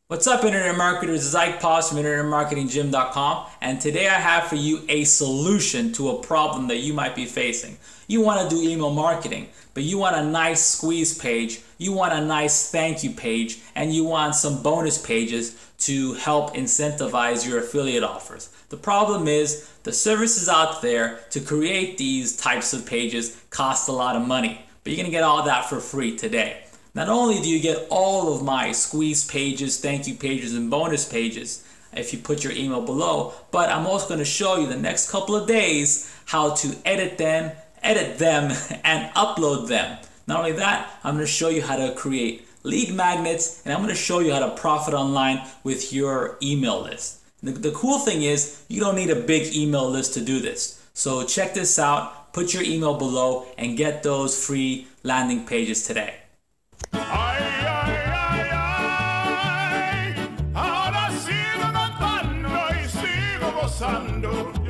What's up, Internet Marketers? It's Ike Paz from InternetMarketingGym.com, and today I have for you a solution to a problem that you might be facing. You want to do email marketing, but you want a nice squeeze page, you want a nice thank you page, and you want some bonus pages to help incentivize your affiliate offers. The problem is the services out there to create these types of pages cost a lot of money, but you're going to get all that for free today. Not only do you get all of my squeeze pages, thank you pages, and bonus pages if you put your email below, but I'm also going to show you the next couple of days how to edit them, and upload them. Not only that, I'm going to show you how to create lead magnets, and I'm going to show you how to profit online with your email list. The cool thing is you don't need a big email list to do this. So check this out, put your email below, and get those free landing pages today. Ay, ay, ay, ay, ahora sigo cantando y sigo gozando.